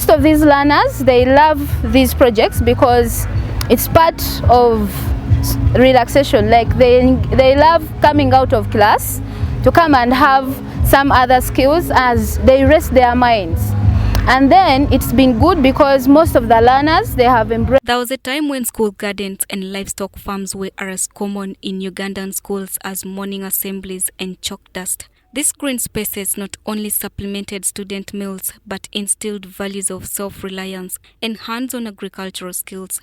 Most of these learners, they love these projects because it's part of relaxation. Like they love coming out of class to come and have some other skills as they rest their minds. And then it's been good because most of the learners, they have embraced. There was a time when school gardens and livestock farms were as common in Ugandan schools as morning assemblies and chalk dust. These green spaces not only supplemented student meals but instilled values of self-reliance and hands-on agricultural skills.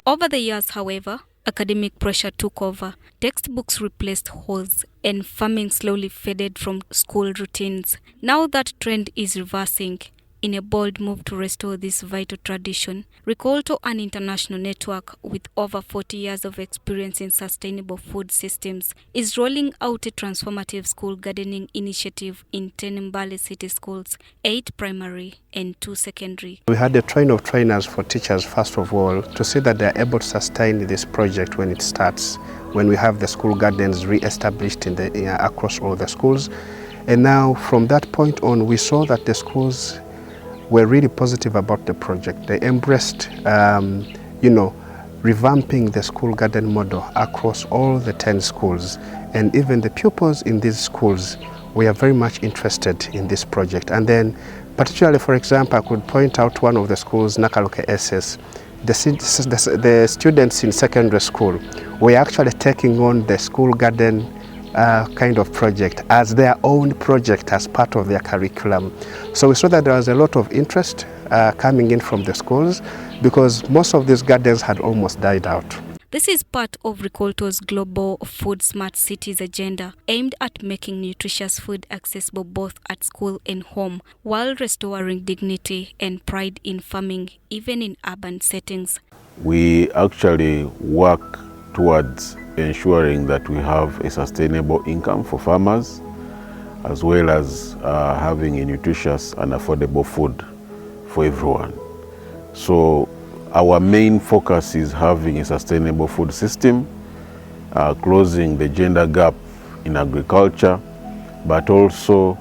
Over the years, however, academic pressure took over. Textbooks replaced halls, and farming slowly faded from school routines. Now that trend is reversing. In a bold move to restore this vital tradition, Ricolto, an international network with over 40 years of experience in sustainable food systems, is rolling out a transformative school gardening initiative in 10 mbale city schools, 8 primary and 2 secondary. We had a train of trainers for teachers, first of all, to see that they're able to sustain this project when it starts, when we have the school gardens re-established across all the schools. And now, from that point on, we saw that the schools were really positive about the project. They embraced, revamping the school garden model across all the 10 schools. And even the pupils in these schools were very much interested in this project. And then, particularly, for example, I could point out one of the schools, Nakaluke SS. The students in secondary school were actually taking on the school garden kind of project as their own project as part of their curriculum. So we saw that there was a lot of interest coming in from the schools because most of these gardens had almost died out. This is part of Ricolto's global Food Smart Cities agenda, aimed at making nutritious food accessible both at school and home, while restoring dignity and pride in farming, even in urban settings. We actually work towards ensuring that we have a sustainable income for farmers, as well as having a nutritious and affordable food for everyone. So our main focus is having a sustainable food system, closing the gender gap in agriculture, but also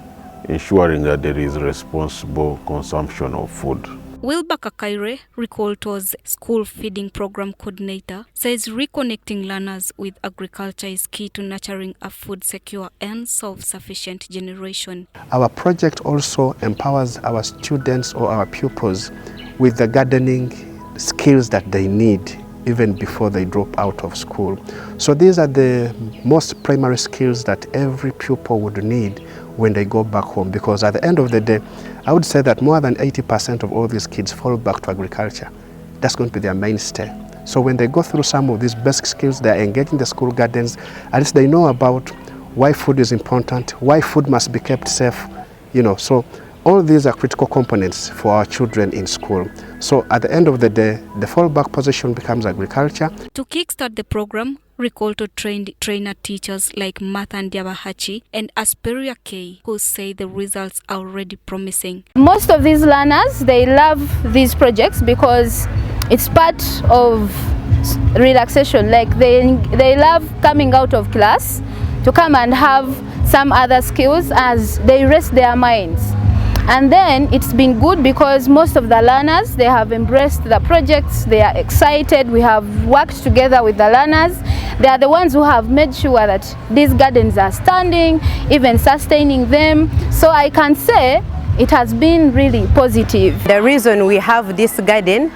ensuring that there is responsible consumption of food. Wilbur Kakaire, Ricolto's school feeding program coordinator, says reconnecting learners with agriculture is key to nurturing a food-secure and self-sufficient generation. Our project also empowers our students or our pupils with the gardening skills that they need even before they drop out of school. So these are the most primary skills that every pupil would need when they go back home, because at the end of the day, I would say that more than 80% of all these kids fall back to agriculture. That's going to be their mainstay. So when they go through some of these basic skills, they are engaging the school gardens, at least they know about why food is important, why food must be kept safe, so all these are critical components for our children in school. So at the end of the day, the fallback position becomes agriculture. To kickstart the program, Ricolto trained trainer teachers like Martha Ndiabahachi and Asperia K, who say the results are already promising. Most of these learners, they love these projects because it's part of relaxation. Like they love coming out of class to come and have some other skills as they rest their minds. And then it's been good because most of the learners, they have embraced the projects, they are excited, we have worked together with the learners. They are the ones who have made sure that these gardens are standing, even sustaining them. So I can say it has been really positive. The reason we have this garden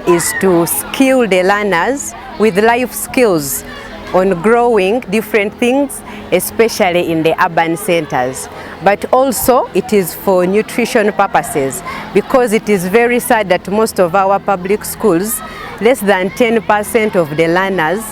is to skill the learners with life skills on growing different things, especially in the urban centers. But also it is for nutrition purposes, because it is very sad that most of our public schools, less than 10% of the learners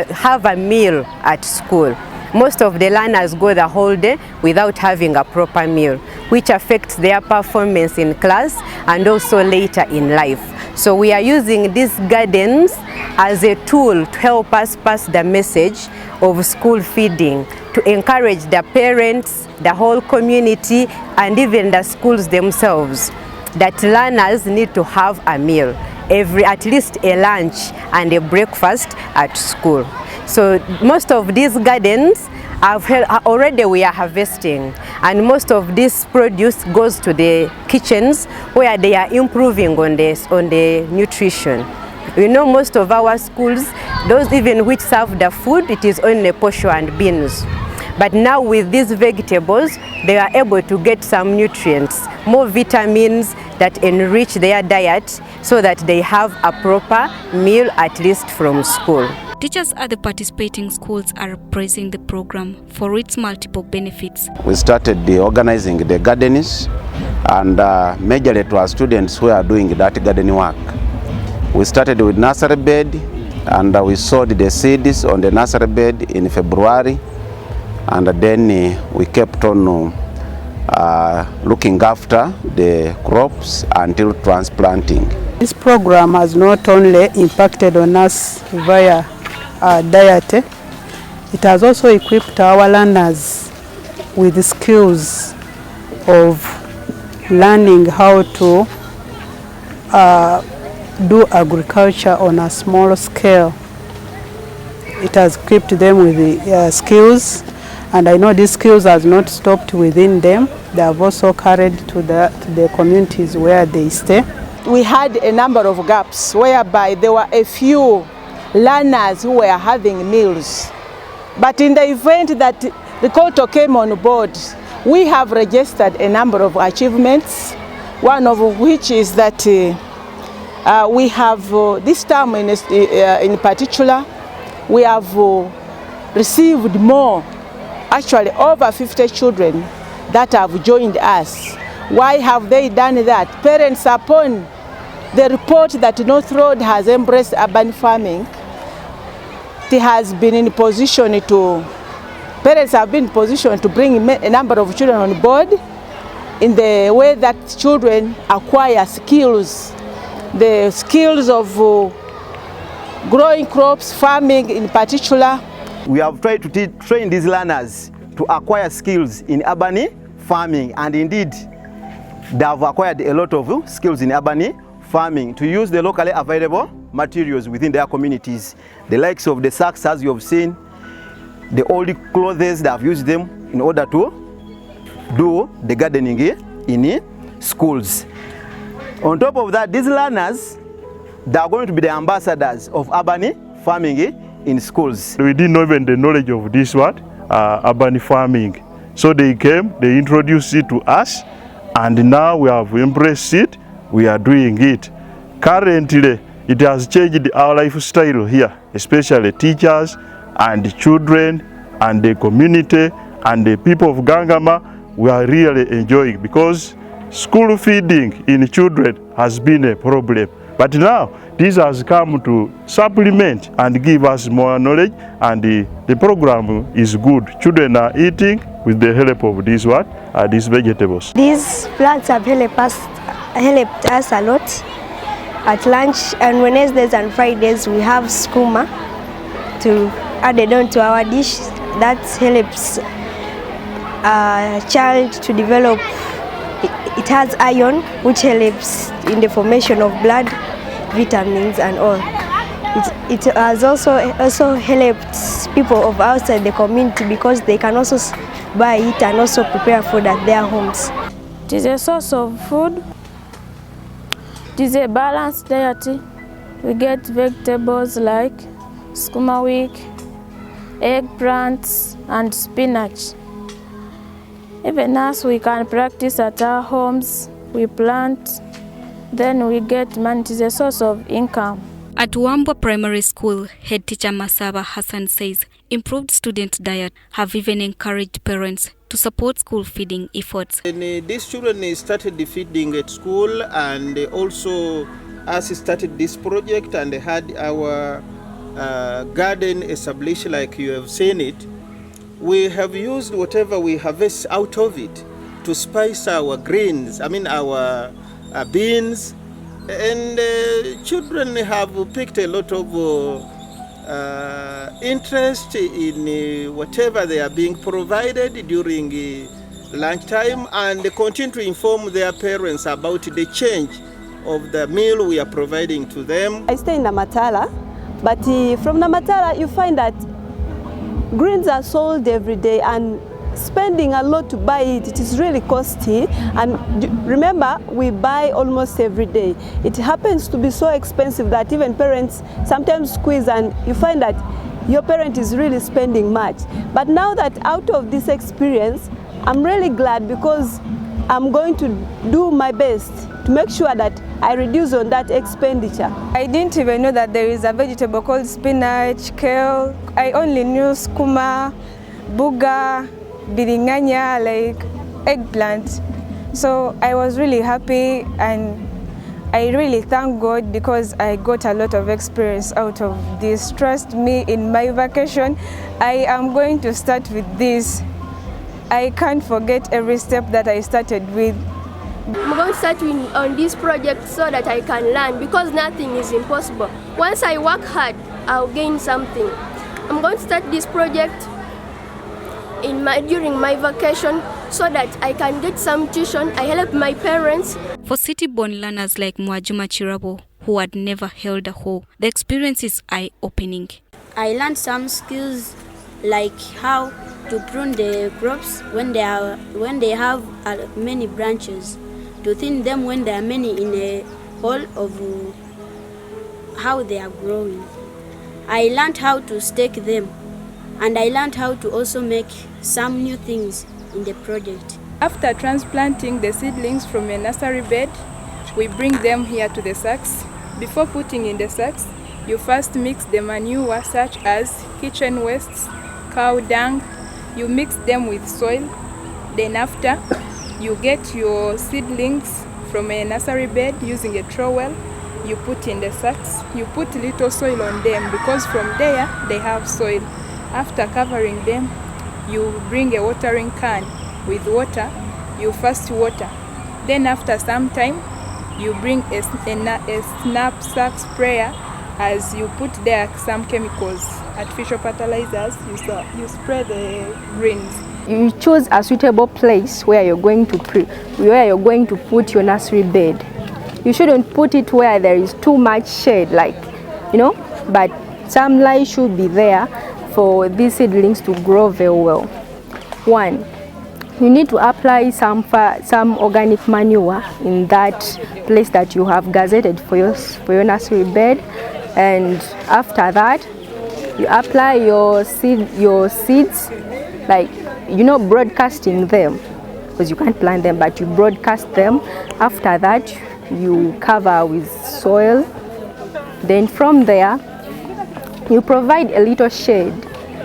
have a meal at school. Most of the learners go the whole day without having a proper meal, which affects their performance in class and also later in life. So we are using these gardens as a tool to help us pass the message of school feeding, to encourage the parents, the whole community, and even the schools themselves, that learners need to have a meal, at least a lunch and a breakfast at school. So most of these gardens Already we are harvesting, and most of this produce goes to the kitchens where they are improving on the nutrition. We know most of our schools, those even which serve the food, it is only posho and beans. But now with these vegetables, they are able to get some nutrients, more vitamins that enrich their diet so that they have a proper meal at least from school. Teachers at the participating schools are praising the program for its multiple benefits. We started organizing the gardens, and majorly to our students who are doing that gardening work. We started with nursery bed, and we sowed the seeds on the nursery bed in February, and then we kept on looking after the crops until transplanting. This program has not only impacted on us via diet, it has also equipped our learners with the skills of learning how to do agriculture on a small scale. It has equipped them with the skills, and I know these skills has not stopped within them. They have also carried to the communities where they stay. We had a number of gaps whereby there were a few learners who were having meals. But in the event that the Koto came on board, we have registered a number of achievements, one of which is that we have, this term in particular, we have received more, actually over 50 children that have joined us. Why have they done that? Parents, upon the report that North Road has embraced urban farming, it has been in position to, parents have been in position to bring a number of children on board in the way that children acquire skills, the skills of growing crops, farming in particular. We have tried to train these learners to acquire skills in urban farming, and indeed they have acquired a lot of skills in urban farming to use the locally available materials within their communities. The likes of the sacks, as you have seen, the old clothes, they have used them in order to do the gardening in schools. On top of that, these learners, they are going to be the ambassadors of urban farming in schools. We didn't know even the knowledge of this urban farming. So they came, they introduced it to us, and now we have embraced it, we are doing it. Currently, it has changed our lifestyle here, especially teachers and children and the community and the people of Gangama. We are really enjoying, because school feeding in children has been a problem. But now this has come to supplement and give us more knowledge, and the program is good. Children are eating with the help of these vegetables. These plants have helped us a lot. At lunch and Wednesdays and Fridays we have skuma to add it on to our dish. That helps a child to develop. It has iron, which helps in the formation of blood, vitamins and all. It has also helped people of outside the community, because they can also buy it and also prepare food at their homes. It is a source of food. It is a balanced diet. We get vegetables like skuma week, eggplants and spinach. Even us, we can practice at our homes. We plant, then we get money. It is a source of income. At Wambwa Primary School, head teacher Masaba Hassan says improved student diet have even encouraged parents to support school feeding efforts. And, these children started the feeding at school, and also us started this project and had our garden established like you have seen it. We have used whatever we harvest out of it to spice our greens, our beans, and children have picked a lot of interest in whatever they are being provided during lunchtime, and they continue to inform their parents about the change of the meal we are providing to them. I stay in Namatala, but from Namatala you find that greens are sold every day, and spending a lot to buy it, it is really costly. And remember, we buy almost every day. It happens to be so expensive that even parents sometimes squeeze, and you find that your parent is really spending much. But now that out of this experience, I'm really glad, because I'm going to do my best to make sure that I reduce on that expenditure. I didn't even know that there is a vegetable called spinach, kale. I only knew skuma, buga, biringanya, like eggplant. So I was really happy, and I really thank God because I got a lot of experience out of this. Trust me, in my vacation, I am going to start with this. I can't forget every step that I started with. I'm going to start on this project so that I can learn, because nothing is impossible. Once I work hard, I'll gain something. I'm going to start this project during my vacation so that I can get some tuition. I help my parents. For city-born learners like Mwajuma Chirabo, who had never held a hoe, the experience is eye-opening. I learned some skills like how to prune the crops when they have many branches, to thin them when there are many in a hole of how they are growing. I learned how to stake them, and I learned how to also make some new things in the project. After transplanting the seedlings from a nursery bed, we bring them here to the sacks. Before putting in the sacks, you first mix the manure such as kitchen wastes, cow dung. You mix them with soil. Then after, you get your seedlings from a nursery bed using a trowel. You put in the sacks. You put little soil on them because from there they have soil. After covering them, you bring a watering can with water. You first water. Then after some time, you bring a knapsack sprayer. As you put there some chemicals, artificial fertilizers, you spray the greens. You choose a suitable place where you're going to put your nursery bed. You shouldn't put it where there is too much shade, but some light should be there for these seedlings to grow very well. 1, you need to apply some organic manure in that place that you have gazetted for your nursery bed. And after that, you apply your seeds, broadcasting them, because you can't plant them, but you broadcast them. After that, you cover with soil. Then from there, you provide a little shade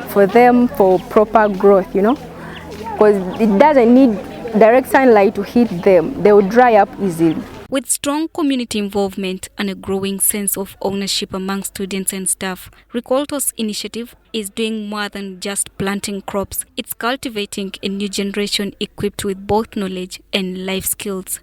for them for proper growth, because it doesn't need direct sunlight to hit them. They will dry up easily. With strong community involvement and a growing sense of ownership among students and staff, Rikolto's initiative is doing more than just planting crops. It's cultivating a new generation equipped with both knowledge and life skills.